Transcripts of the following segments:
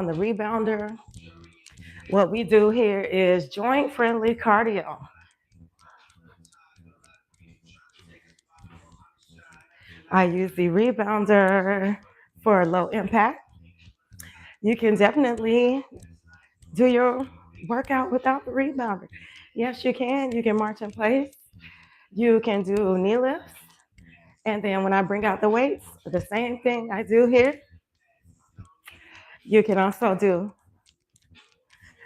on the Rebounder. What we do here is joint-friendly cardio. I use the Rebounder for low impact. You can definitely do your workout without the Rebounder. Yes, you can. You can march in place. You can do knee lifts. And then when I bring out the weights, the same thing I do here, you can also do.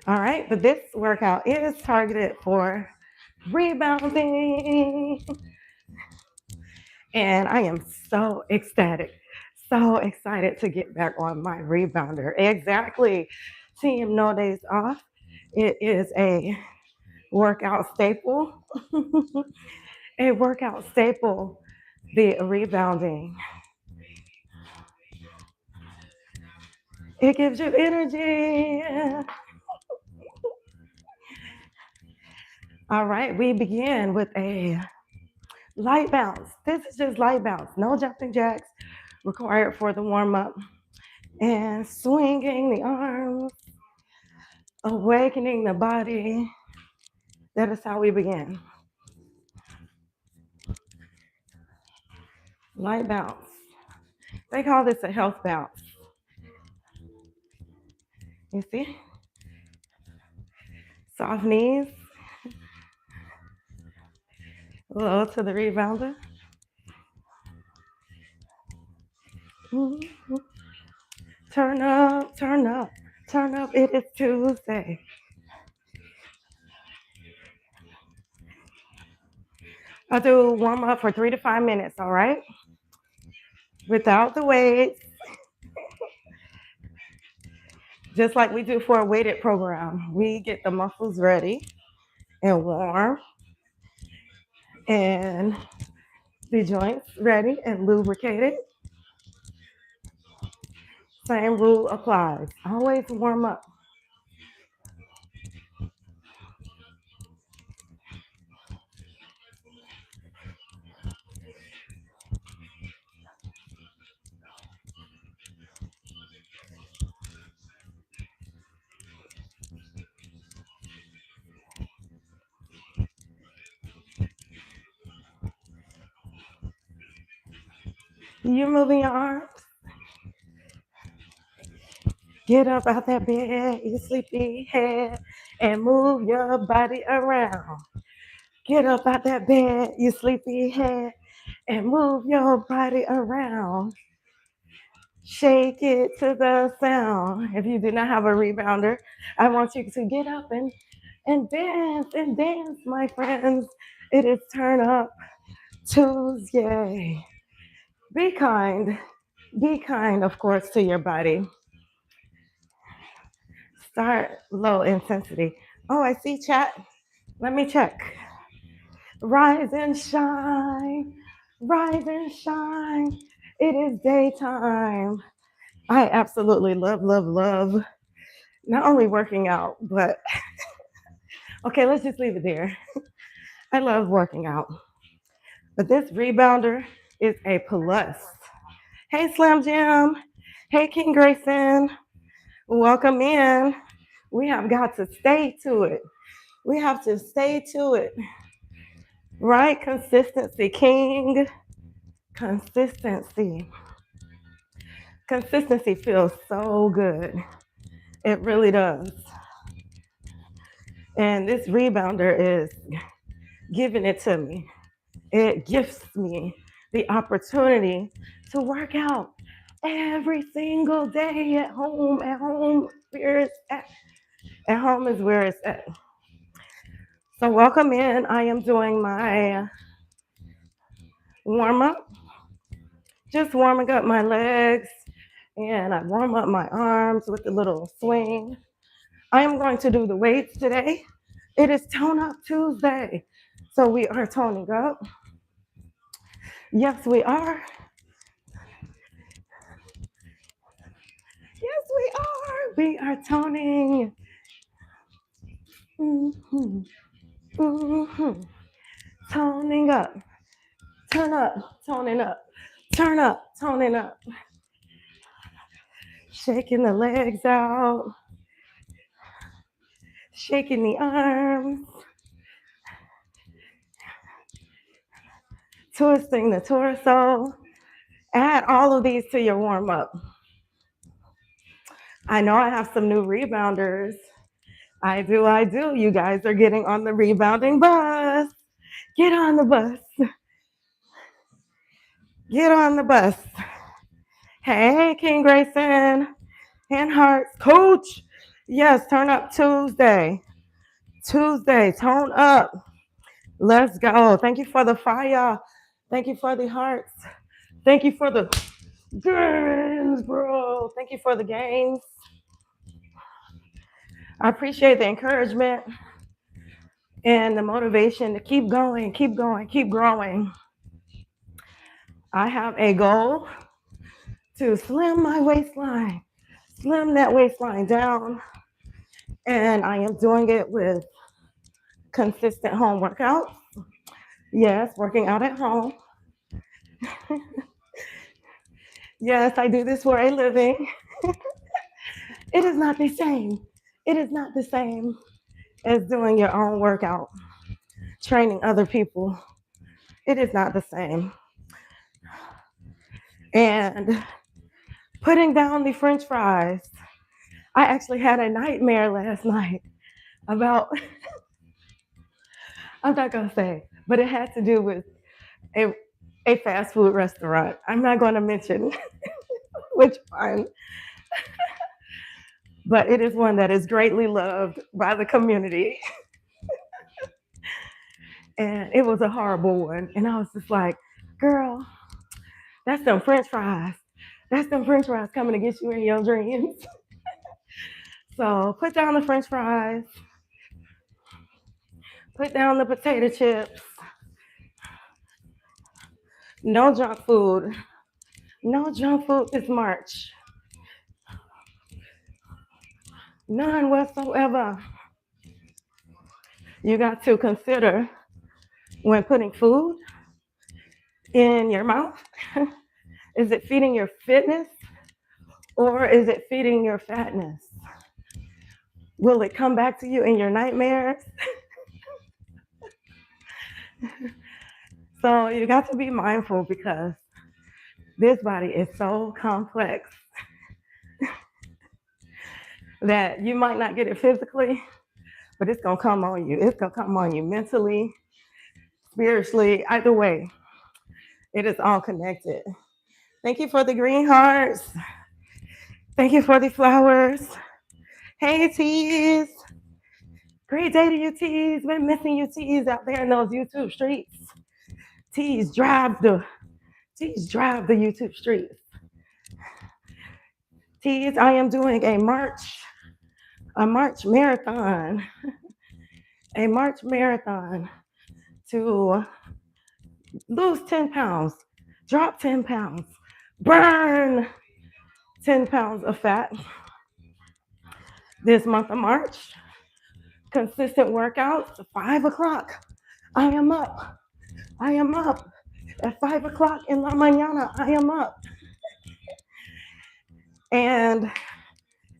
All right, but this workout is targeted for rebounding. And I am so ecstatic, so excited to get back on my rebounder. Exactly. Team No Days Off. It is a workout staple. A workout staple, the rebounding. It gives you energy. All right, we begin with a light bounce. This is just light bounce, no jumping jacks required for the warm up. And swinging the arms, awakening the body. That is how we begin. Light bounce. They call this a health bounce. You see? Soft knees. Low to the rebounder. Turn up, turn up, turn up. It is Tuesday. I'll do warm up for 3 to 5 minutes, all right? Without the weights. Just like we do for a weighted program. We get the muscles ready and warm and the joints ready and lubricated. Same rule applies. Always warm up. You're moving your arms. Get up out that bed, you sleepy head, and move your body around. Get up out that bed, you sleepy head, and move your body around. Shake it to the sound. If you do not have a rebounder, I want you to get up and dance, my friends. It is Turn Up Tuesday. Be kind, of course, to your body. Start low intensity. Oh, I see chat. Let me check. Rise and shine, rise and shine. It is daytime. I absolutely love not only working out, but okay, let's just leave it there. I love working out. But this rebounder is a plus. Hey, Slam Jam. Hey, King Grayson. Welcome in. We have got to stay to it. We have to stay to it. Right? Consistency, King. Consistency. Consistency feels so good. It really does. And this rebounder is giving it to me. It gifts me the opportunity to work out every single day at home. At home, where it's at. At home is where it's at. So welcome in. I am doing my warm up. Just warming up my legs, and I warm up my arms with a little swing. I am going to do the weights today. It is Tone Up Tuesday. So we are toning up. Yes, we are. Yes, we are. We are toning. Mm-hmm. Mm-hmm. Toning up. Turn up, toning up. Turn up, toning up. Shaking the legs out, shaking the arms, twisting the torso. Add all of these to your warm up. I know I have some new rebounders. I do. You guys are getting on the rebounding bus. Get on the bus. Get on the bus. Hey, King Grayson. Hand hearts. Coach. Yes, turn up Tuesday. Tuesday, tone up. Let's go. Thank you for the fire. Thank you for the hearts. Thank you for the gains, bro. Thank you for the gains. I appreciate the encouragement and the motivation to keep going, keep going, keep growing. I have a goal to slim my waistline, slim that waistline down. And I am doing it with consistent home workouts. Yes, working out at home. Yes, I do this for a living. It is not the same. It is not the same as doing your own workout, training other people. It is not the same. And putting down the French fries. I actually had a nightmare last night about, I'm not gonna say, but it had to do with a fast food restaurant. I'm not gonna mention which one, but it is one that is greatly loved by the community. And it was a horrible one. And I was just like, girl, that's them French fries. That's them French fries coming to get you in your dreams. So put down the French fries, put down the potato chips. No junk food. No junk food this March. None whatsoever. You got to consider when putting food in your mouth, is it feeding your fitness or is it feeding your fatness? Will it come back to you in your nightmares? So you got to be mindful because this body is so complex that you might not get it physically, but it's gonna come on you. It's gonna come on you mentally, spiritually, either way. It is all connected. Thank you for the green hearts. Thank you for the flowers. Hey, Tees. Great day to you, Tees. Been missing you, Tees, out there in those YouTube streets. Tees drive the YouTube streets. Tees, I am doing a March marathon. A March marathon to lose 10 pounds, drop 10 pounds, burn 10 pounds of fat this month of March. Consistent workouts, 5 o'clock. I am up at 5 o'clock in la mañana. I am up. And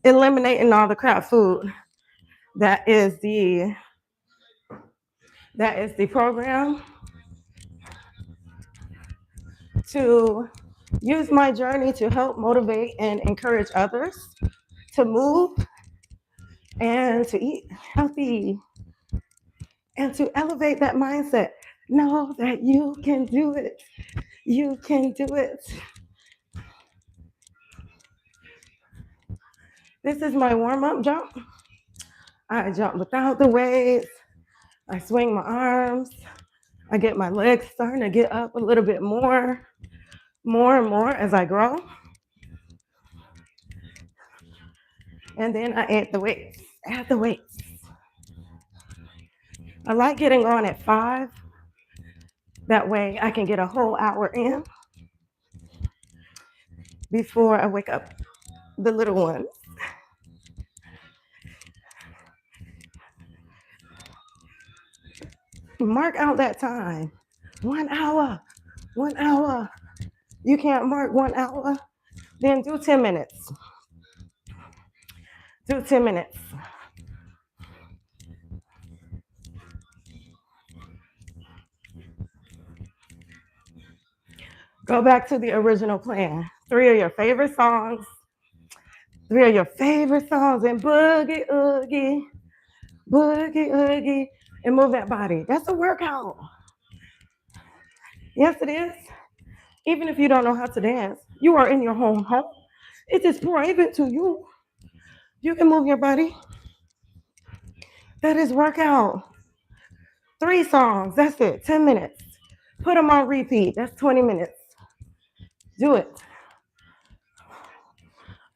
eliminating all the crap food. That is the program to use my journey to help motivate and encourage others to move and to eat healthy and to elevate that mindset. Know that you can do it. You can do it. This is my warm-up jump. I jump without the weights. I swing my arms. I get my legs starting to get up a little bit more and more as I grow. And then I add the weights. I like getting on at 5. That way I can get a whole hour in before I wake up the little ones. Mark out that time. 1 hour. You can't mark 1 hour, then do 10 minutes. Do 10 minutes. Go back to the original plan. 3 of your favorite songs. 3 of your favorite songs and boogie oogie, boogie oogie, and move that body. That's a workout. Yes, it is. Even if you don't know how to dance, you are in your home. It is private to you. You can move your body. That is workout. 3 songs. That's it. 10 minutes. Put them on repeat. That's 20 minutes. Do it.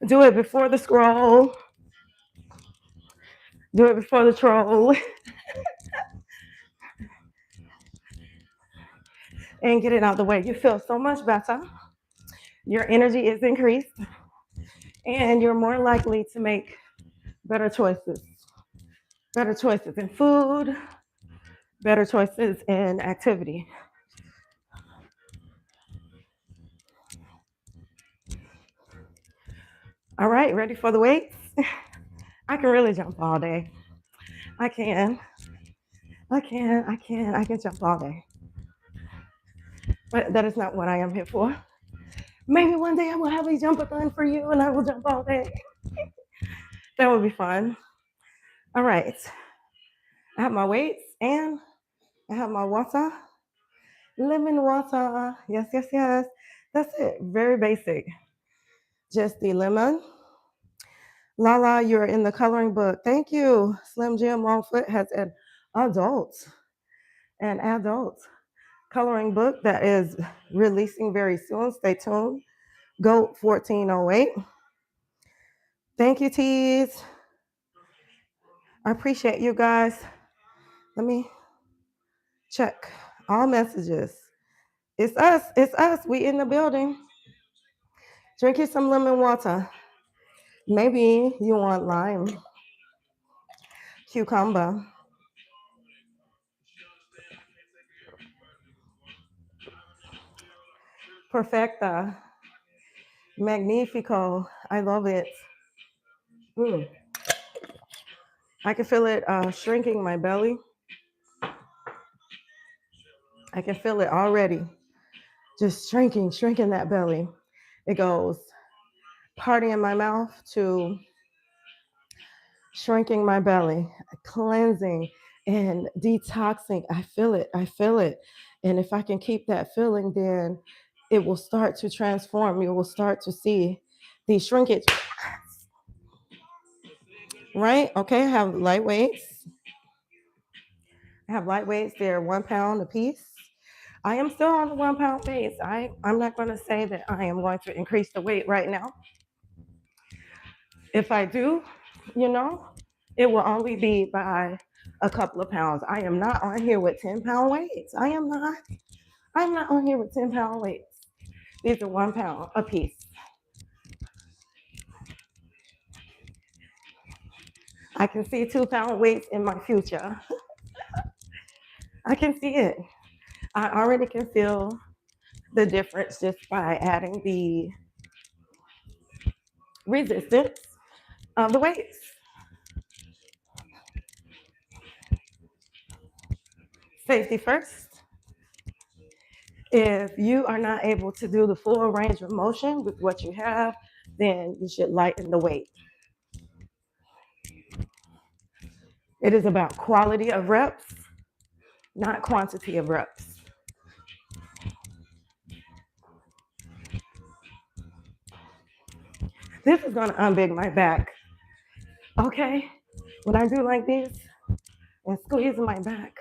Do it before the scroll. Do it before the troll. And get it out of the way. You feel so much better. Your energy is increased. And you're more likely to make better choices. Better choices in food. Better choices in activity. All right, ready for the weights? I can really jump all day. I can jump all day. But that is not what I am here for. Maybe one day I will have a jump-a-thon for you and I will jump all day. That would be fun. All right. I have my weights and I have my water. Lemon water. Yes, yes, yes. That's it. Very basic. Just the lemon. LaLa, you're in the coloring book. Thank you. Slim Jim Longfoot has an adult coloring book that is releasing very soon. Stay tuned. Goat 1408. Thank you, Tees. I appreciate you guys. Let me check all messages. It's us. It's us. We in the building. Drink you some lemon water. Maybe you want lime, cucumber. Perfecta. Magnifico. I love it. I can feel it shrinking my belly. I can feel it already. Just shrinking that belly. It goes party in my mouth to shrinking my belly, cleansing and detoxing. I feel it. And if I can keep that feeling, then it will start to transform. You will start to see the shrinkage. Right? Okay, I have light weights. They're 1 pound a piece. I am still on the 1 pound base. I'm not going to say that I am going to increase the weight right now. If I do, it will only be by a couple of pounds. I am not on here with 10-pound weights. I'm not on here with 10-pound weights. These are 1 pound a piece. I can see 2-pound weights in my future. I can see it. I already can feel the difference just by adding the resistance of the weights. Safety first. If you are not able to do the full range of motion with what you have, then you should lighten the weight. It is about quality of reps, not quantity of reps. This is gonna unbig my back, okay? When I do like this and squeeze my back,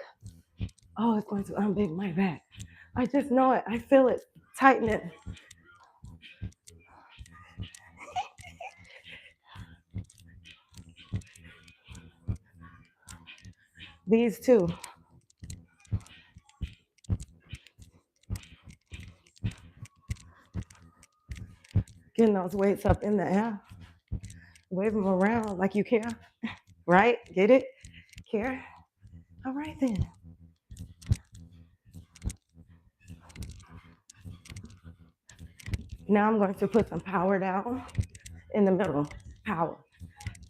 oh, it's going to unbig my back. I just know it, I feel it, tighten it. These two. Getting those weights up in the air. Wave them around like you care, right? Get it? Care? All right then. Now I'm going to put some power down in the middle. Power.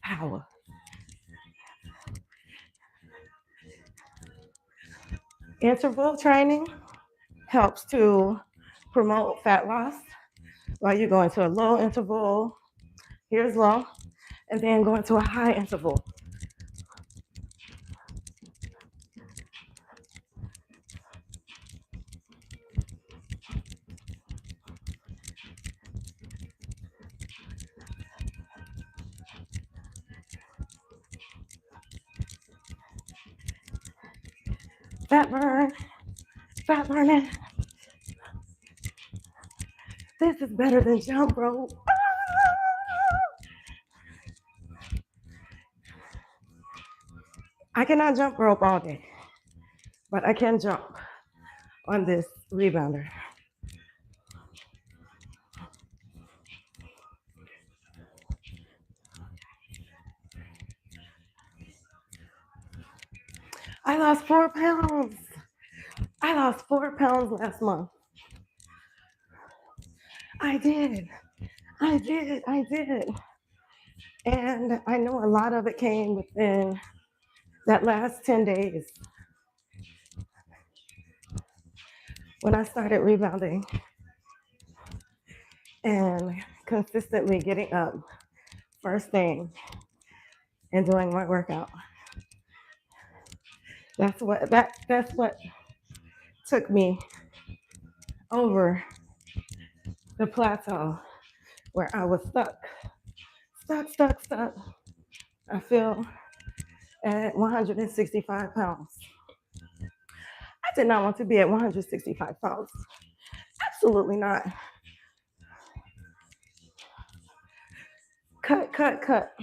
power. Interval training helps to promote fat loss while you go into a low interval. Here's low, and then go into a high interval. Fat burn, fat burning. This is better than jump rope. I cannot jump rope all day, but I can jump on this rebounder. I lost 4 pounds. I lost 4 pounds last month. I did. And I know a lot of it came within that last 10 days when I started rebounding and consistently getting up first thing and doing my workout. That's what took me over the plateau where I was stuck. I feel at 165 pounds. I did not want to be at 165 pounds. Absolutely not. Cut.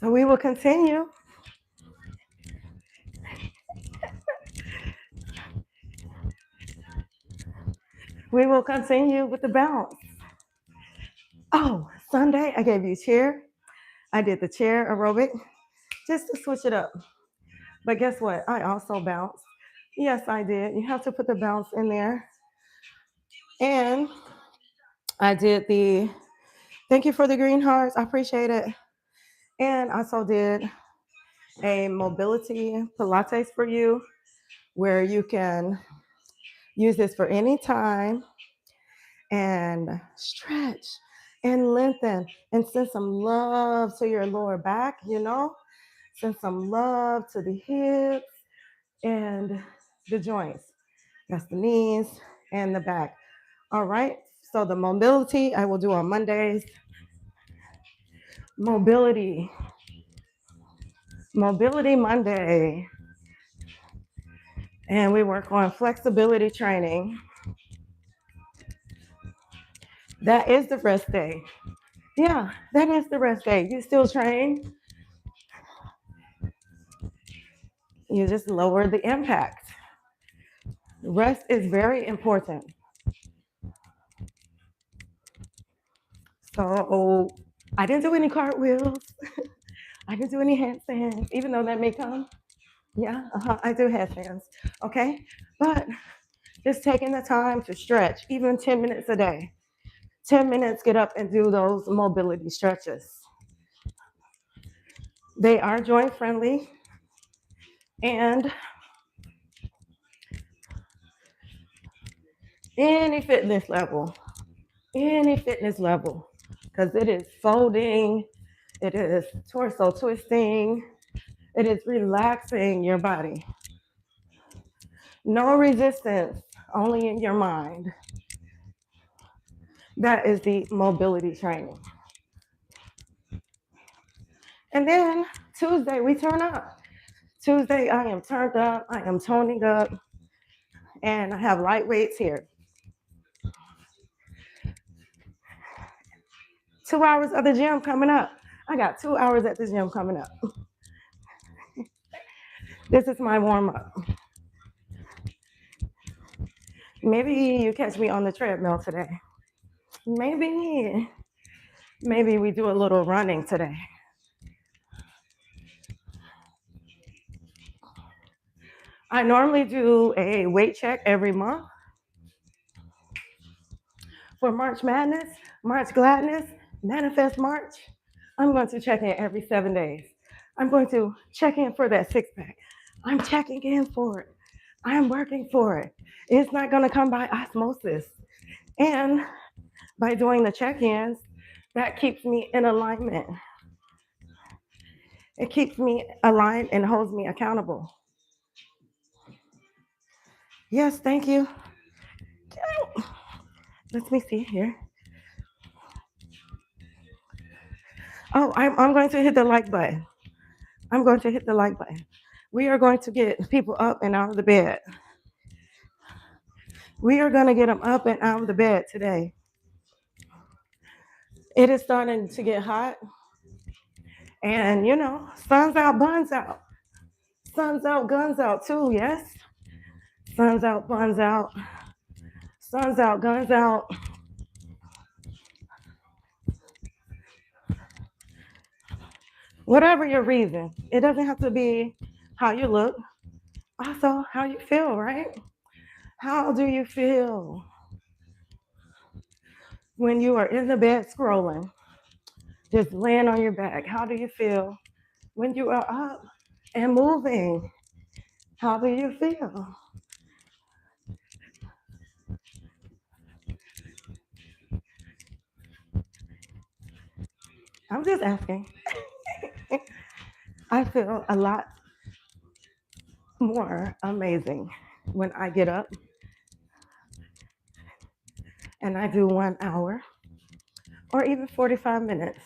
So we will continue. We will continue with the bounce. Oh, Sunday, I gave you chair. I did the chair aerobic just to switch it up. But guess what? I also bounced. Yes, I did. You have to put the bounce in there. And I did thank you for the green hearts. I appreciate it. And also did a mobility Pilates for you where you can use this for any time and stretch and lengthen and send some love to your lower back, send some love to the hips and the joints. That's the knees and the back. All right. So the mobility I will do on Mondays. Mobility Monday. And we work on flexibility training. That is the rest day. Yeah, that is the rest day. You still train. You just lower the impact. Rest is very important. So I didn't do any cartwheels. I didn't do any handstands, even though that may come. Yeah, I do handstands. Okay, but just taking the time to stretch, even 10 minutes a day. 10 minutes, get up and do those mobility stretches. They are joint friendly and any fitness level, because it is folding, it is torso twisting, it is relaxing your body. No resistance, only in your mind. That is the mobility training. And then Tuesday, we turn up. Tuesday, I am turned up, I am toning up, and I have light weights here. 2 hours of the gym coming up. I got 2 hours at the gym coming up. This is my warm up. Maybe you catch me on the treadmill today. Maybe we do a little running today. I normally do a weight check every month. For March Madness, March Gladness, Manifest March, I'm going to check in every 7 days. I'm going to check in for that six pack. I'm checking in for it. I'm working for it. It's not going to come by osmosis. And by doing the check ins, that keeps me in alignment. It keeps me aligned and holds me accountable. Yes, thank you. Let me see here. Oh, I'm going to hit the like button. I'm going to hit the like button. We are going to get people up and out of the bed. We are going to get them up and out of the bed today. It is starting to get hot. And, you know, sun's out, buns out. Sun's out, guns out too, yes? Sun's out, buns out. Sun's out, guns out. Whatever your reason, it doesn't have to be how you look. Also, how you feel, right? How do you feel when you are in the bed scrolling, just laying on your back? How do you feel when you are up and moving? How do you feel? I'm just asking. I feel a lot more amazing when I get up and I do 1 hour or even 45 minutes.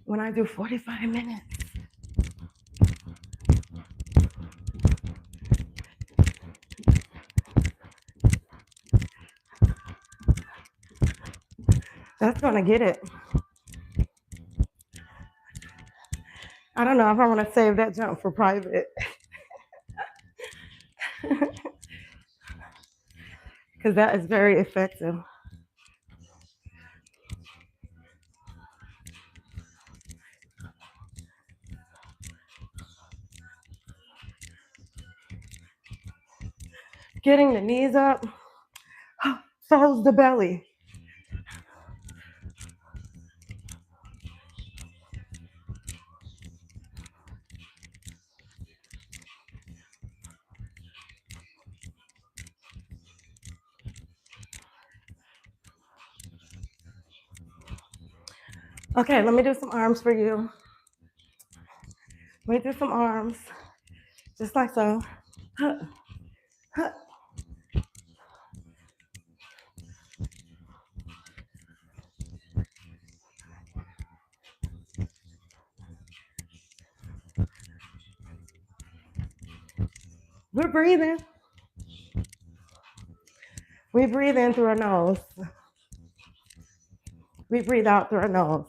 When I do 45 minutes, that's gonna get it. I don't know if I want to save that jump for private. Because that is very effective. Getting the knees up folds the belly. Okay, let me do some arms for you. Let me do some arms, just like so. We're breathing. We breathe in through our nose. We breathe out through our nose.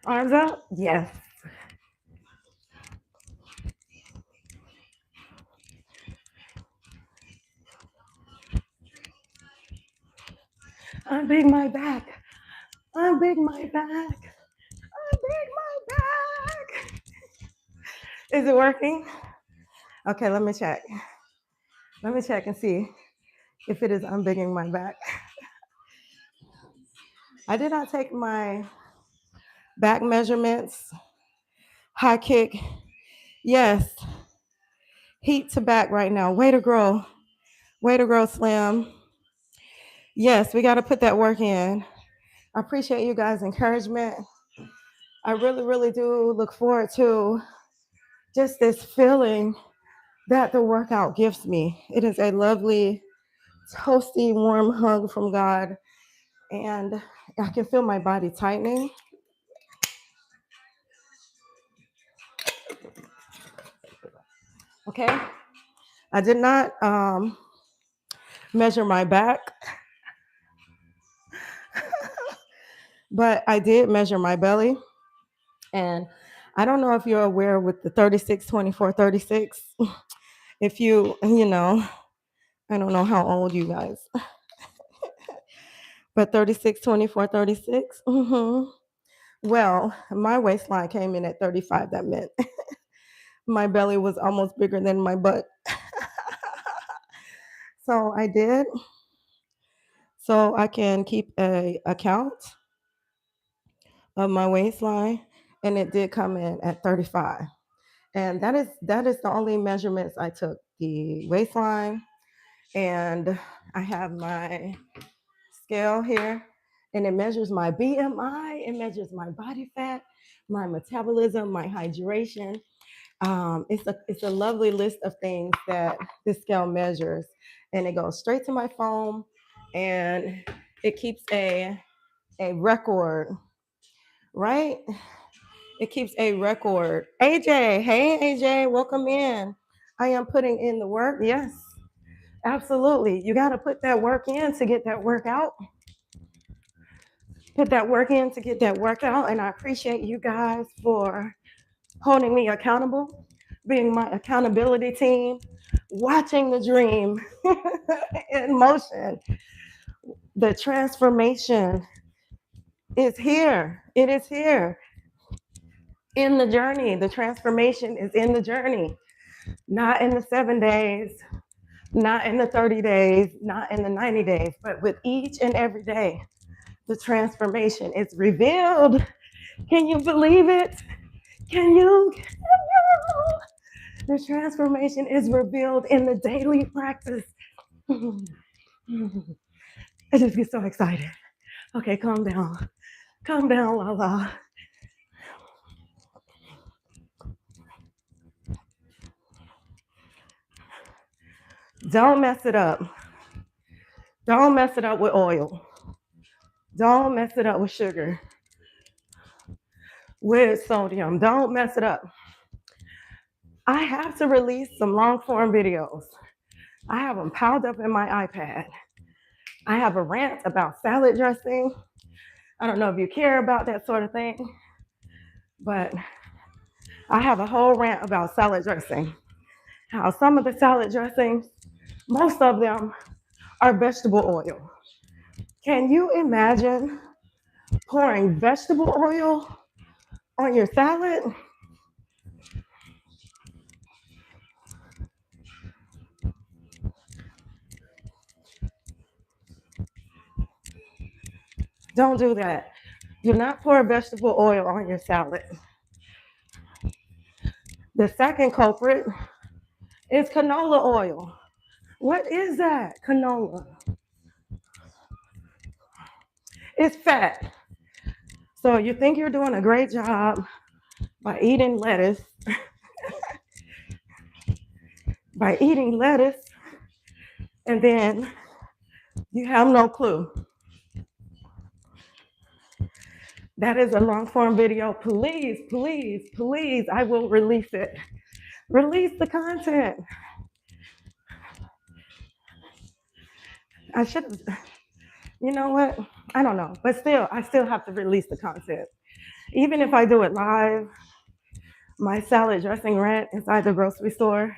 Arms out? Yes. Unbig my back. Unbig my back. Unbig my back. Is it working? Okay, let me check. Let me check and see if it is unbigging my back. I did not take my back measurements. High kick. Yes. Heat to back right now. Way to grow. Way to grow, Slim. Yes, we got to put that work in. I appreciate you guys' encouragement. I really, really do look forward to just this feeling that the workout gives me. It is a lovely, toasty, warm hug from God. And I can feel my body tightening. Okay. I did not measure my back, but I did measure my belly. And I don't know if you're aware with the 36, 24, 36. If you know, I don't know how old you guys, but 36, 24, 36. Well, my waistline came in at 35. That meant my belly was almost bigger than my butt. So I did. So I can keep a account of my waistline, and it did come in at 35. And that is the only measurements I took: the waistline, and I have my scale here, and it measures my BMI, it measures my body fat, my metabolism, my hydration. It's a lovely list of things that this scale measures, and it goes straight to my phone, and it keeps a record, right? It keeps a record. AJ, hey AJ, welcome in. I am putting in the work. Yes, absolutely. You got to put that work in to get that workout. Put that work in to get that workout. And I appreciate you guys for holding me accountable, being my accountability team, watching the dream in motion. The transformation is here. It is here in the journey. The transformation is in the journey, not in the 7 days, not in the 30 days, not in the 90 days, but with each and every day, the transformation is revealed. Can you believe it? Can you? The transformation is revealed in the daily practice. I just get so excited. Okay, calm down. Calm down, LaLa. Don't mess it up. Don't mess it up with oil. Don't mess it up with sugar, with sodium. Don't mess it up. I have to release some long form videos. I have them piled up in my iPad. I have a rant about salad dressing. I don't know if you care about that sort of thing, but I have a whole rant about salad dressing. How some of the salad dressings, most of them are vegetable oil. Can you imagine pouring vegetable oil on your salad? Don't do that. Do not pour vegetable oil on your salad. The second culprit is canola oil. What is that? Canola. It's fat. So you think you're doing a great job by eating lettuce, and then you have no clue. That is a long form video. Please, please, please, I will release it. Release the content. I should have, you know what? I don't know, but still, I still have to release the content. Even if I do it live, my salad dressing rant inside the grocery store,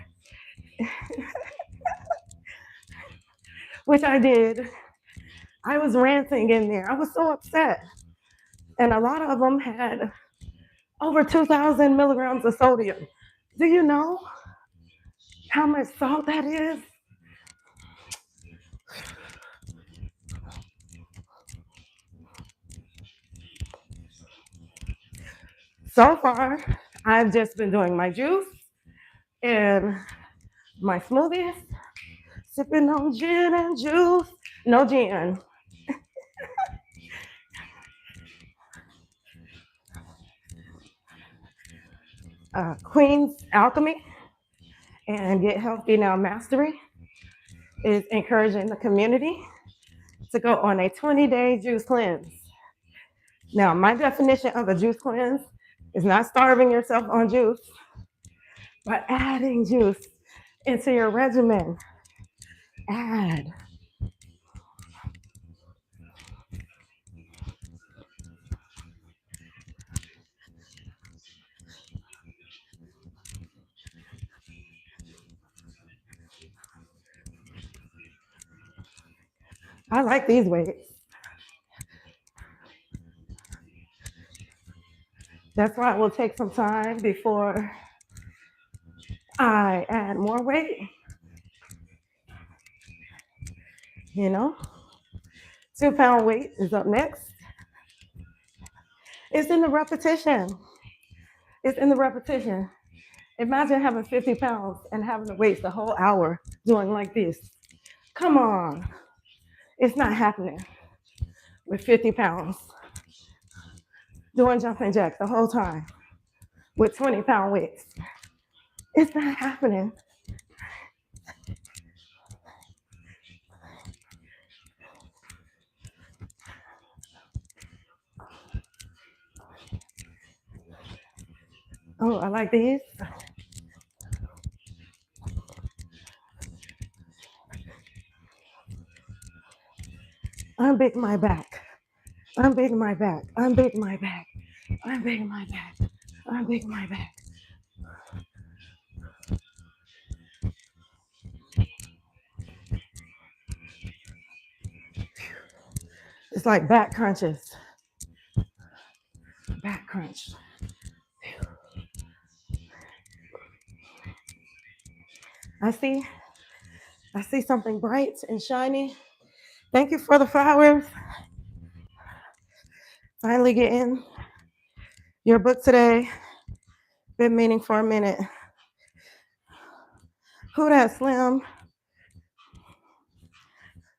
which I did. I was ranting in there. I was so upset. And a lot of them had over 2,000 milligrams of sodium. Do you know how much salt that is? So far, I've just been doing my juice and my smoothies, sipping on gin and juice. No gin. Queen's Alchemy and Get Healthy Now Mastery is encouraging the community to go on a 20-day juice cleanse. Now, my definition of a juice cleanse is not starving yourself on juice, but adding juice into your regimen. Add. I like these weights. That's why it will take some time before I add more weight. You know, 2-pound weight is up next. It's in the repetition. It's in the repetition. Imagine having 50 pounds and having to wait the whole hour doing like this. Come on. It's not happening with 50 pounds doing jumping jacks the whole time with 20-pound weights. It's not happening. Oh, I like these. Unbig my back. Unbig my back. Unbig my back. Unbig my back. Unbig my back. It's like back crunches. Back crunch. I see something bright and shiny. Thank you for the flowers. Finally getting your book today. Been meaning for a minute. Who that Slim?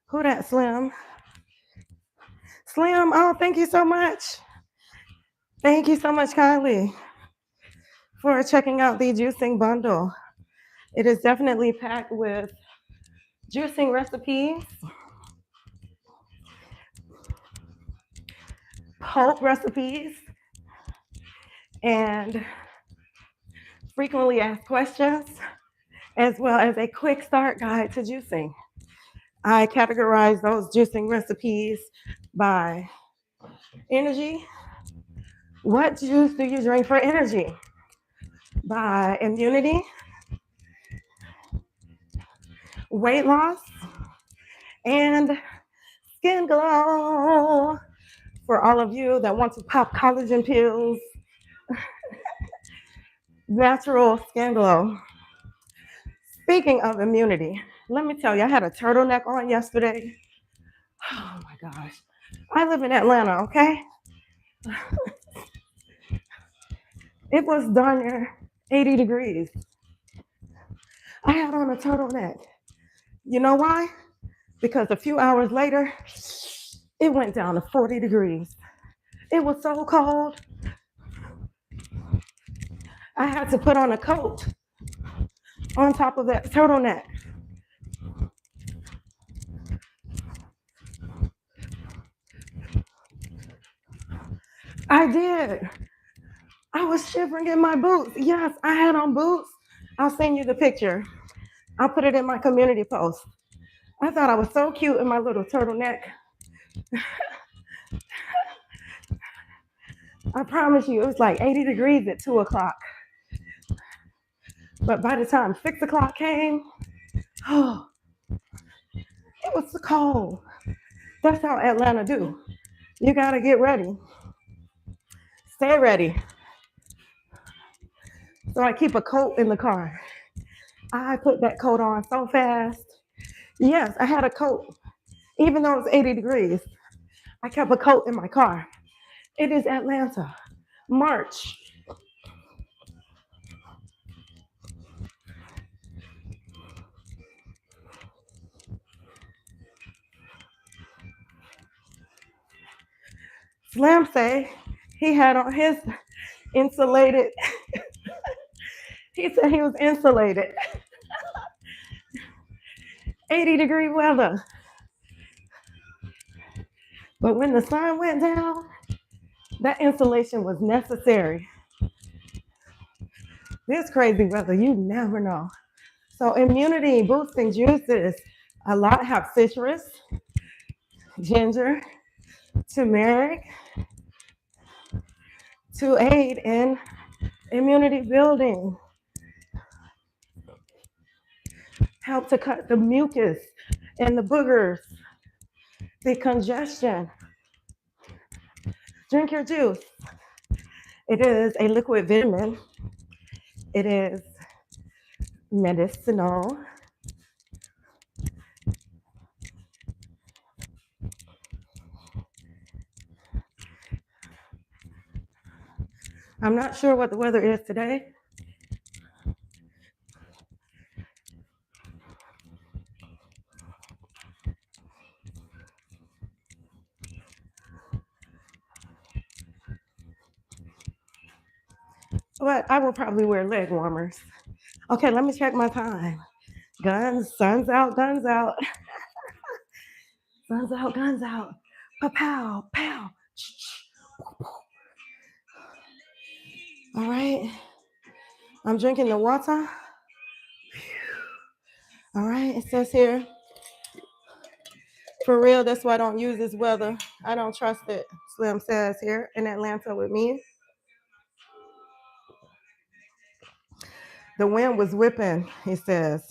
Who that Slim? Slim, oh, thank you so much. Thank you so much kindly for checking out the juicing bundle. It is definitely packed with juicing recipes, pulp recipes, and frequently asked questions, as well as a quick start guide to juicing. I categorize those juicing recipes by energy. What juice do you drink for energy? By immunity, weight loss, and skin glow. For all of you that want to pop collagen pills, natural skin glow. Speaking of immunity, let me tell you, I had a turtleneck on yesterday. Oh my gosh. I live in Atlanta, okay? It was darn near 80 degrees. I had on a turtleneck. You know why? Because a few hours later, it went down to 40 degrees. It was so cold. I had to put on a coat on top of that turtleneck. I did. I was shivering in my boots. Yes, I had on boots. I'll send you the picture. I'll put it in my community post. I thought I was so cute in my little turtleneck. I promise you, it was like 80 degrees at 2 o'clock. But by the time 6 o'clock came, oh, it was so cold. That's how Atlanta do. You gotta get ready. Stay ready. So I keep a coat in the car. I put that coat on so fast. Yes, I had a coat. Even though it's 80 degrees, I kept a coat in my car. It is Atlanta, March. Slim say he had on his insulated. He said he was insulated. 80-degree weather. But when the sun went down, That insulation was necessary. This crazy weather, you never know. So immunity boosting juices, a lot have citrus, ginger, turmeric to aid in immunity building, help to cut the mucus and the boogers, the congestion. Drink your juice. It is a liquid vitamin. It is medicinal. I'm not sure what the weather is today. But I will probably wear leg warmers. Okay, let me check my time. Sun's out, guns out. Sun's out, guns out. Pow, pow. All right. I'm drinking the water. All right, it says here, for real, that's why I don't use this weather. I don't trust it, Slim says here in Atlanta with me. The wind was whipping, he says.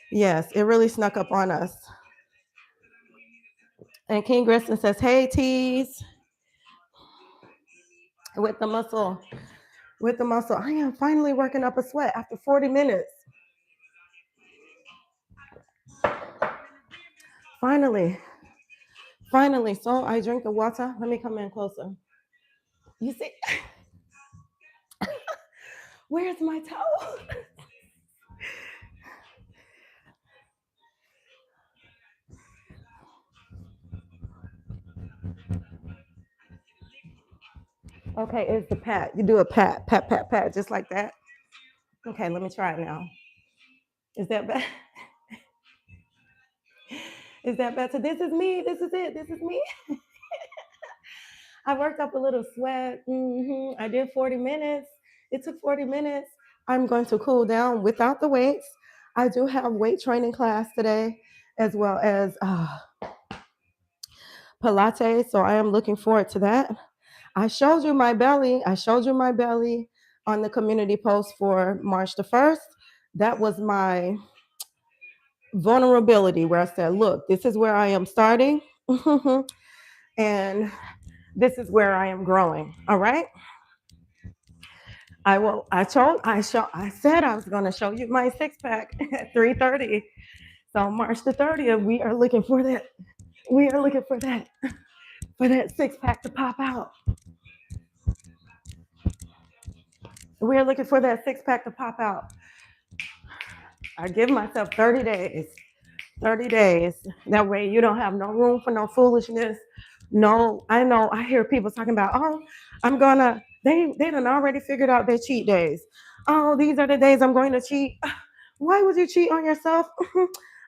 Yes, it really snuck up on us. And King Griston says, hey, tease. With the muscle. I am finally working up a sweat after 40 minutes. Finally. So I drink the water. Let me come in closer. You see, where's my toe? Okay, it's the pat. You do a pat, just like that. Okay, let me try it now. Is that better? Is that better? This is me. This is it. This is me. I worked up a little sweat. I did 40 minutes. It took 40 minutes. I'm going to cool down without the weights. I do have weight training class today, as well as Pilates. So I am looking forward to that. I showed you my belly on the community post for March the 1st. That was my vulnerability where I said, look, this is where I am starting. And this is where I am growing. All right. I said I was going to show you my six pack at 3:30. So March the 30th, we are looking for that. We are looking for that six pack to pop out. We are looking for that six pack to pop out. I give myself 30 days. 30 days. That way you don't have no room for no foolishness. No, I know I hear people talking about, oh, they done already figured out their cheat days. Oh, these are the days I'm going to cheat. Why would you cheat on yourself?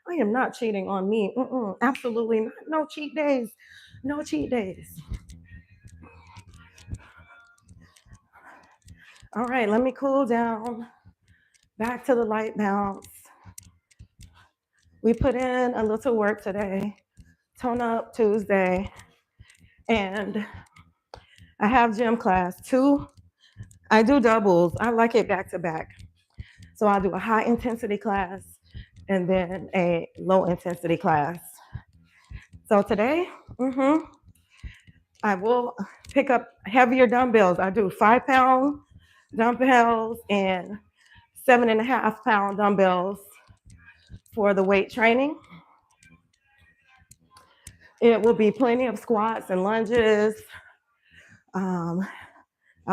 I am not cheating on me. Absolutely not. No cheat days. No cheat days. All right, let me cool down. Back to the light bounce. We put in a little work today. Tone up Tuesday. And I have gym class too. I do doubles. I like it back to back. So I'll do a high intensity class and then a low intensity class. So today, I will pick up heavier dumbbells. I do 5-pound dumbbells and 7.5-pound dumbbells for the weight training. It will be plenty of squats and lunges. I'll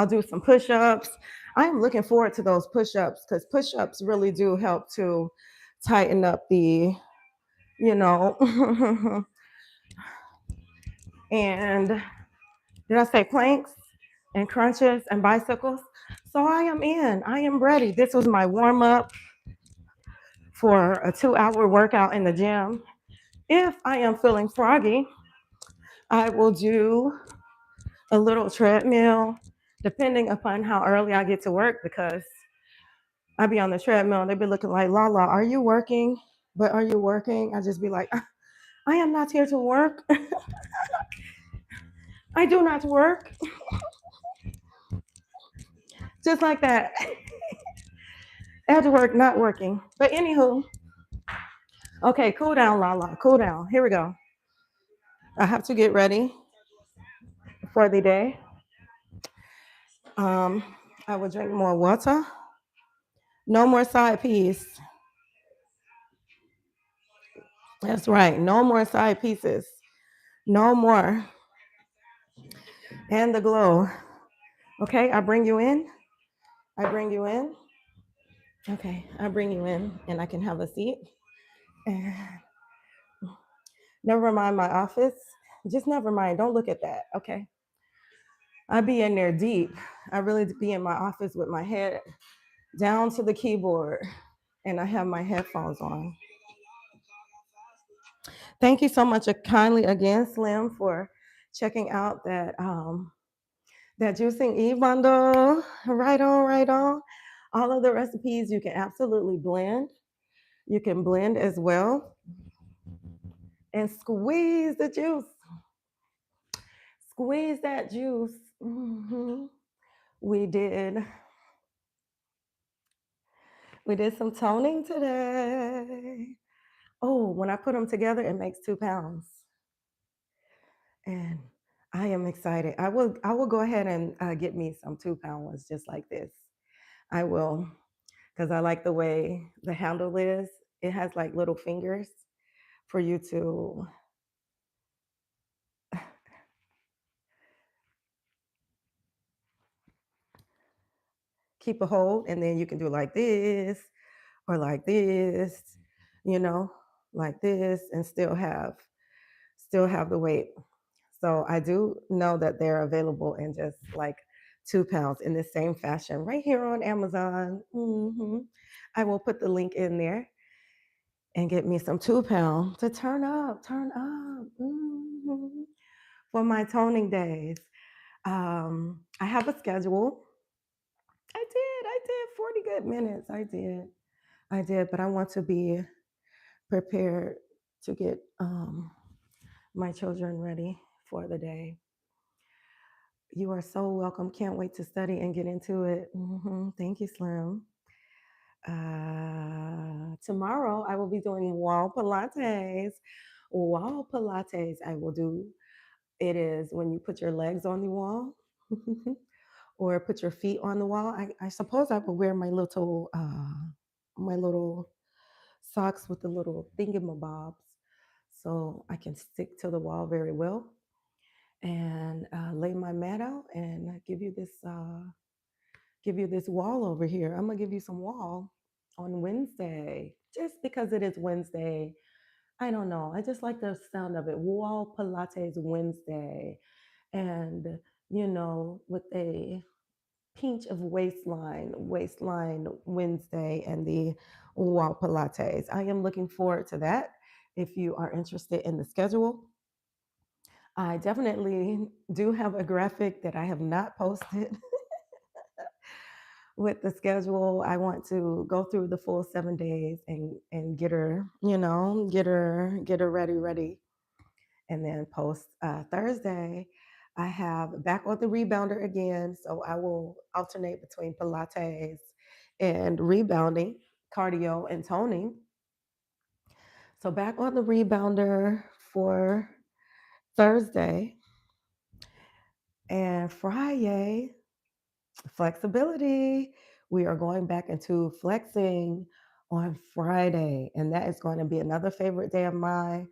do some push-ups. I'm looking forward to those push-ups because push-ups really do help to tighten up the, and did I say planks and crunches and bicycles? So I am ready. This was my warm-up for a 2-hour workout in the gym. If I am feeling froggy, I will do a little treadmill depending upon how early I get to work because I be on the treadmill and they be looking like, LaLa, are you working? But are you working? I just be like, I am not here to work. I do not work. Just like that. After work, not working. But anywho, okay, cool down, LaLa. Cool down. Here we go. I have to get ready for the day. Um, I will drink more water. No more side piece. That's right. No more side pieces. No more. And the glow. Okay, I bring you in. I bring you in. Okay, I bring you in and I can have a seat. And never mind my office. Just never mind. Don't look at that. Okay. I be in there deep. I really be in my office with my head down to the keyboard and I have my headphones on. Thank you so much kindly again, Slim, for checking out that juicing bundle. Right on, right on. All of the recipes you can absolutely blend. You can blend as well and squeeze the juice. Squeeze that juice. We did some toning today. Oh, when I put them together, it makes 2 pounds. And I am excited. I will go ahead and get me some 2-pound ones just like this. I will, because I like the way the handle is. It has like little fingers for you to keep a hold, and then you can do like this or like this, you know, like this, and still have the weight. So I do know that they're available in just like 2 pounds in the same fashion right here on Amazon. I will put the link in there and get me some 2 pound to turn up for my toning days. I have a schedule. I did 40 good minutes. I did, but I want to be prepared to get my children ready for the day. You are so welcome. Can't wait to study and get into it. Thank you, Slim. Tomorrow I will be doing wall Pilates. Wall Pilates I will do. It is when you put your legs on the wall or put your feet on the wall. I suppose I will wear my little socks with the little thingamabobs so I can stick to the wall very well and lay my mat out and give you this wall over here. I'm gonna give you some wall on Wednesday, just because it is Wednesday. I don't know. I just like the sound of it. Wall Pilates Wednesday, and with a pinch of waistline Wednesday, and the wall Pilates. I am looking forward to that. If you are interested in the schedule, I definitely do have a graphic that I have not posted with the schedule. I want to go through the full 7 days and get her, get her ready, and then post Thursday. I have back on the rebounder again, so I will alternate between Pilates and rebounding, cardio and toning. So back on the rebounder for Thursday, and Friday, flexibility. We are going back into flexing on Friday, and that is going to be another favorite day of mine.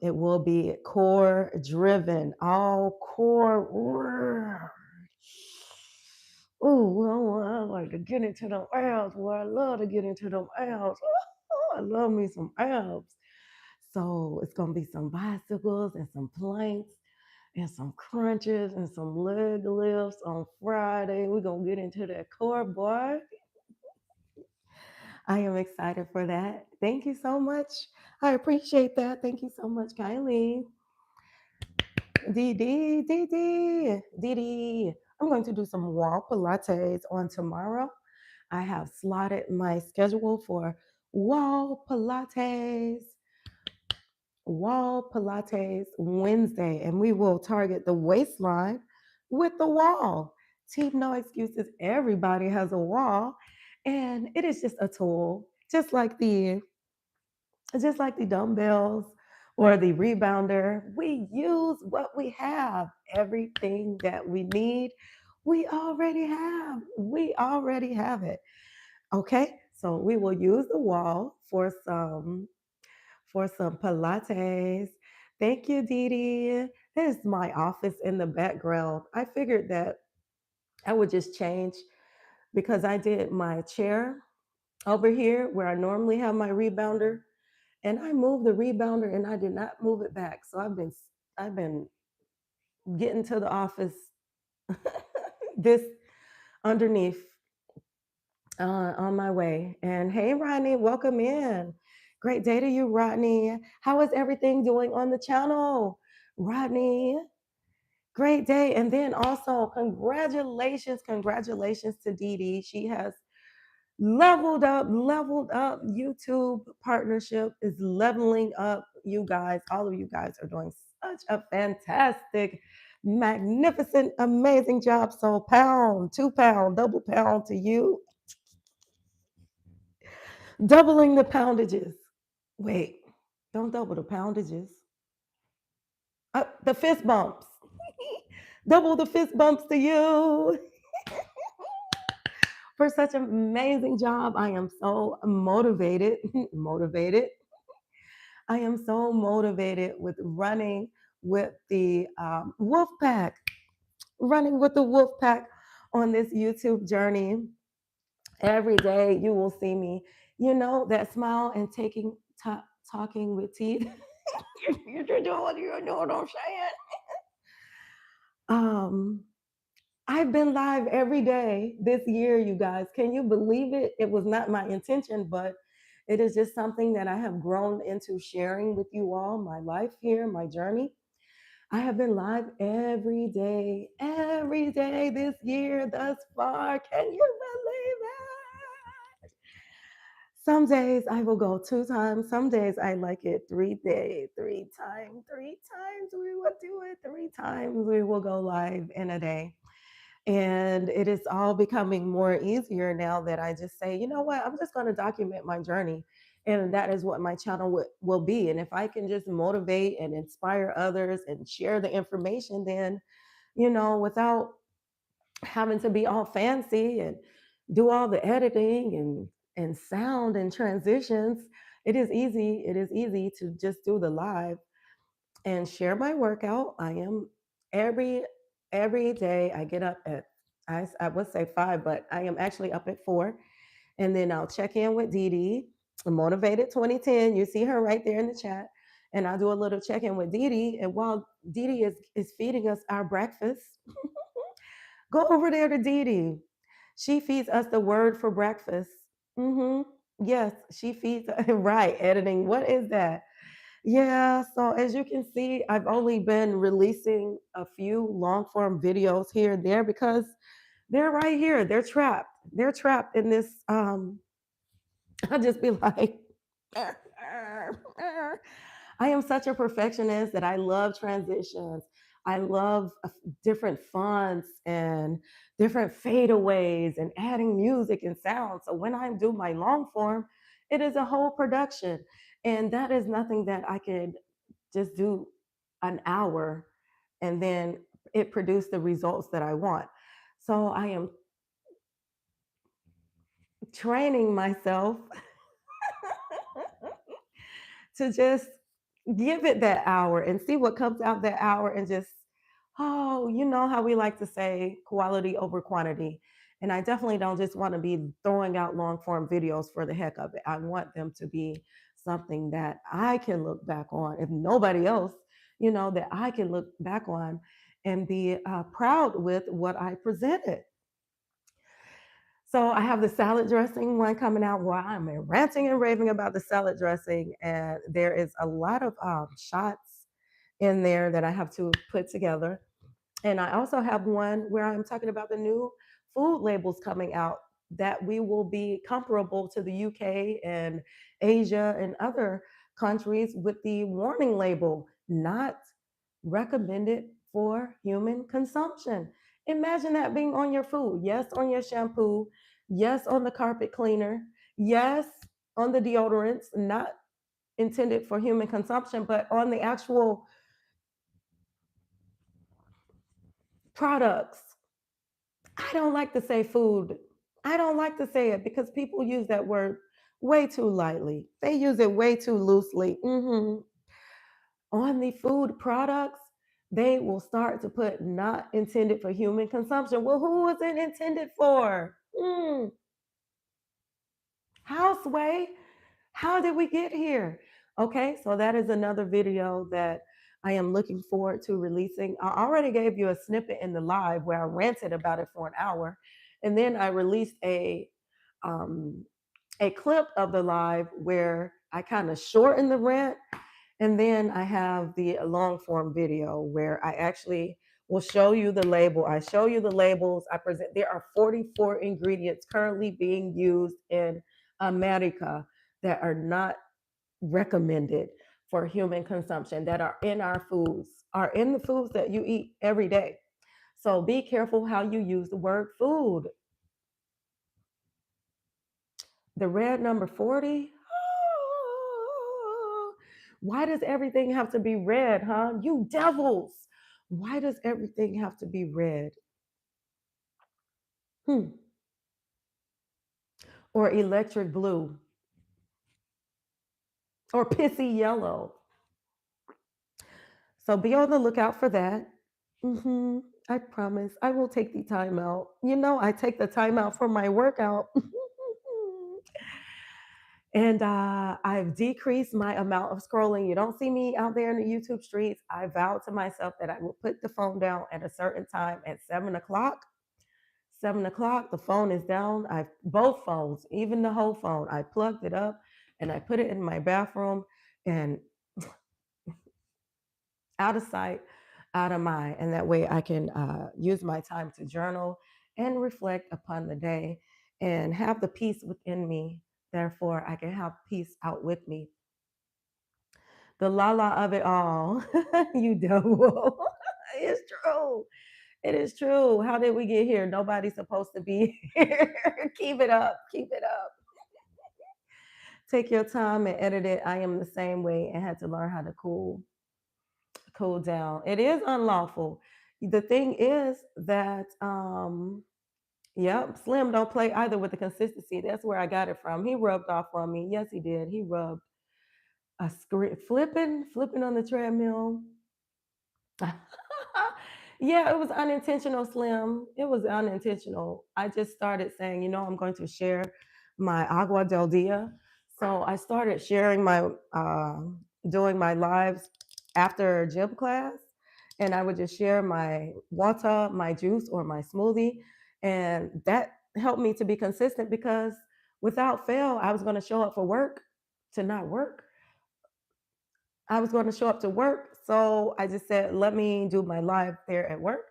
It will be core driven, all core. Oh, well, I like to get into them abs. Well, I love to get into them abs. I love me some abs. So it's gonna be some bicycles and some planks and some crunches and some leg lifts on Friday. We're gonna get into that core, boy. I am excited for that. Thank you so much. I appreciate that. Thank you so much, Kylie. Dee Dee, Dee Dee, Dee Dee. I'm going to do some wall Pilates on tomorrow. I have slotted my schedule for wall Pilates, wall Pilates Wednesday, and we will target the waistline with the wall. Team No Excuses. Everybody has a wall, and it is just a tool, just like the dumbbells or the rebounder. We use what we have. Everything that we need, we already have. We already have it. Okay, so we will use the wall for some Pilates. Thank you, Dee Dee. This is my office in the background. I figured that I would just change because I did my chair over here where I normally have my rebounder, and I moved the rebounder and I did not move it back. So I've been getting to the office this underneath on my way. And hey, Rodney, welcome in. Great day to you, Rodney. How is everything doing on the channel, Rodney? Great day. And then also, congratulations to Dee Dee. She has leveled up. YouTube partnership is leveling up. You guys, all of you guys are doing such a fantastic, magnificent, amazing job. So pound, 2 pound, double pound to you. Doubling the poundages. Wait, don't double the poundages. The fist bumps. Double the fist bumps to you for such an amazing job. I am so motivated. motivated. I am so motivated with running with the wolf pack, running with the wolf pack on this YouTube journey. Every day you will see me, that smile and talking with teeth. you're doing what I'm saying. Um, I've been live every day this year, you guys. Can you believe it? It was not my intention, but it is just something that I have grown into sharing with you all, my life here, my journey. I have been live every day this year thus far. Can you believe it? Some days I will go 2 times. Some days I like it 3 days, 3 times, 3 times. We will do it 3 times. We will go live in a day. And it is all becoming more easier now that I just say, you know what, I'm just going to document my journey. And that is what my channel will be. And if I can just motivate and inspire others and share the information, then, without having to be all fancy and do all the editing and sound and transitions, it is easy to just do the live and share my workout. I am every day I get up at I would say 5, but I am actually up at 4. And then I'll check in with Dee Dee, Motivated 2010. You see her right there in the chat. And I'll do a little check in with Dee Dee. And while Dee Dee is feeding us our breakfast, go over there to Dee Dee. She feeds us the word for breakfast. Mm-hmm. Yes, she feeds, right, editing. What is that? Yeah, so as you can see, I've only been releasing a few long form videos here and there because they're right here. They're trapped. They're trapped in this. I'll just be like, I am such a perfectionist that I love transitions. I love different fonts and different fadeaways and adding music and sound. So when I do my long form, it is a whole production. And that is nothing that I could just do an hour and then it produced the results that I want. So I am training myself to just give it that hour and see what comes out that hour and just, oh, you know how we like to say quality over quantity. And I definitely don't just want to be throwing out long form videos for the heck of it. I want them to be something that I can look back on, if nobody else, that I can look back on and be proud with what I presented. So I have the salad dressing one coming out where I'm ranting and raving about the salad dressing. And there is a lot of shots in there that I have to put together. And I also have one where I'm talking about the new food labels coming out that we will be comparable to the UK and Asia and other countries with the warning label, not recommended for human consumption. Imagine that being on your food. Yes, on your shampoo. Yes, on the carpet cleaner. Yes, on the deodorants, not intended for human consumption, but on the actual products. I don't like to say food. I don't like to say it because people use that word way too lightly. They use it way too loosely. On the food products, they will start to put not intended for human consumption. Well, who was it intended for? Houseway. How did we get here? Okay, so that is another video that I am looking forward to releasing. I already gave you a snippet in the live where I ranted about it for an hour, and then I released um, a clip of the live where I kind of shorten the rant, and then I have the long form video where I actually will show you the label. I show you the labels. I present. There are 44 ingredients currently being used in America that are not recommended for human consumption, that are in our foods, are in the foods that you eat every day. So be careful how you use the word food. The red number 40. Why does everything have to be red, huh? You devils. Why does everything have to be red? Or electric blue or pissy yellow. So be on the lookout for that. I promise I will take the time out. You know, I take the time out for my workout. And I've decreased my amount of scrolling. You don't see me out there in the YouTube streets. I vowed to myself that I will put the phone down at a certain time at 7 o'clock. 7 o'clock, the phone is down. I both phones, even the whole phone, I plugged it up and I put it in my bathroom and out of sight, out of mind. And that way I can use my time to journal and reflect upon the day and have the peace within me. Therefore, I can have peace out with me. The LaLa of it all. You devil. It's true. It is true. How did we get here? Nobody's supposed to be here. Keep it up. Keep it up. Take your time and edit it. I am the same way and had to learn how to cool down. It is unlawful. The thing is that yep, Slim don't play either with the consistency. That's where I got it from. He rubbed off on me. Yes, he did. He rubbed a screen flipping on the treadmill. Yeah, it was unintentional, Slim. It was unintentional. I just started saying, I'm going to share my agua del dia. So I started sharing my doing my lives after gym class, and I would just share my water, my juice, or my smoothie, and that helped me to be consistent because without fail, I was going to show up for work to not work. I was going to show up to work. So I just said, let me do my live there at work.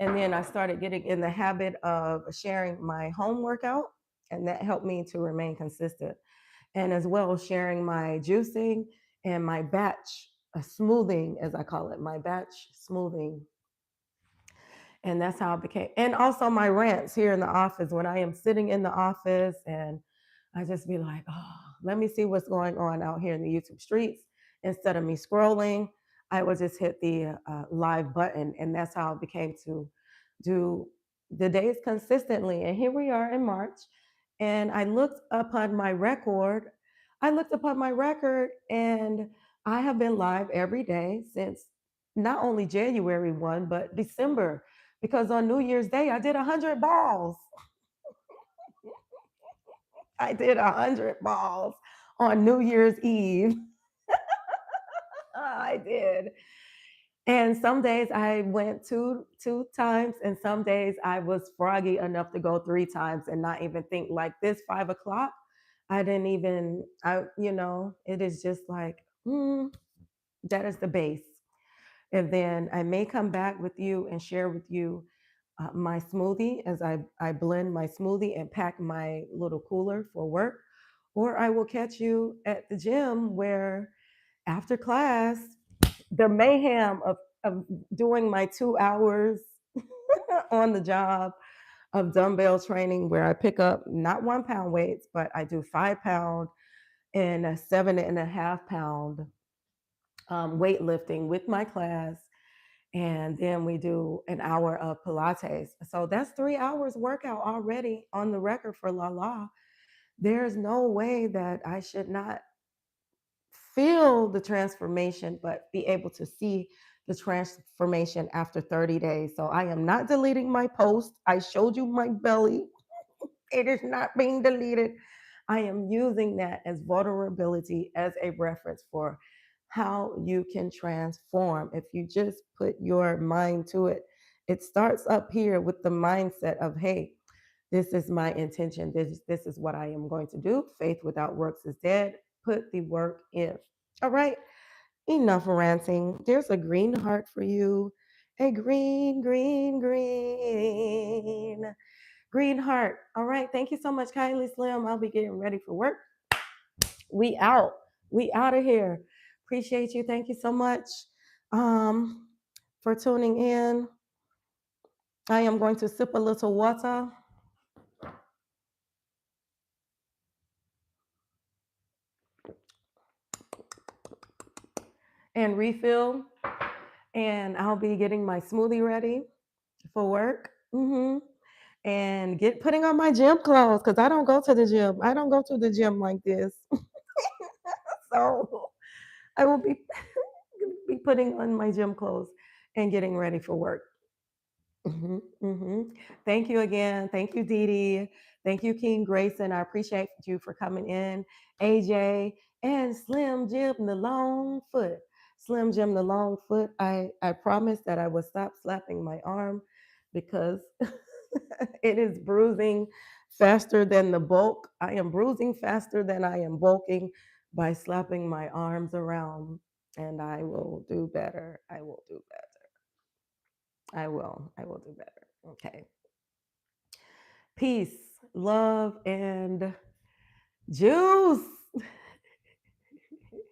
And then I started getting in the habit of sharing my home workout. And that helped me to remain consistent. And as well, sharing my juicing and my batch smoothing, as I call it, my batch smoothing. And that's how it became. And also my rants here in the office when I am sitting in the office and I just be like, oh, let me see what's going on out here in the YouTube streets. Instead of me scrolling, I would just hit the live button. And that's how it became to do the days consistently. And here we are in March. And I looked upon my record. I looked upon my record and I have been live every day since not only January 1, but December, because on New Year's Day, I did 100 balls. I did 100 balls on New Year's Eve. I did. And some days I went two times, and some days I was froggy enough to go 3 times and not even think like this 5 o'clock. I didn't even, it is just like, that is the base. And then I may come back with you and share with you my smoothie as I blend my smoothie and pack my little cooler for work. Or I will catch you at the gym where after class, the mayhem of doing my 2 hours on the job of dumbbell training where I pick up not 1 pound weights, but I do 5 pound and a 7.5 pound weightlifting with my class. And then we do an hour of Pilates. So that's 3 hours workout already on the record for LaLa. There's no way that I should not feel the transformation, but be able to see the transformation after 30 days. So I am not deleting my post. I showed you my belly. It is not being deleted. I am using that as vulnerability as a reference for how you can transform if you just put your mind to it. It starts up here with the mindset of, hey, this is my intention. This is what I am going to do. Faith without works is dead. Put the work in. All right. Enough ranting. There's a green heart for you. A green, green, green. Green heart. All right. Thank you so much, Kylie Slim. I'll be getting ready for work. We out. We out of here. Appreciate you. Thank you so much um, for tuning in. I am going to sip a little water. And refill. And I'll be getting my smoothie ready for work. And putting on my gym clothes because I don't go to the gym. I don't go to the gym like this. So I will be putting on my gym clothes and getting ready for work. Thank you again. Thank you, Dee Dee. Thank you, King Grayson. I appreciate you for coming in. AJ and Slim Jim the Long Foot. Slim Jim the Long Foot. I promised that I would stop slapping my arm because it is bruising faster than the bulk. I am bruising faster than I am bulking by slapping my arms around. And I will do better. I will do better. I will. I will do better. Okay. Peace, love, and juice.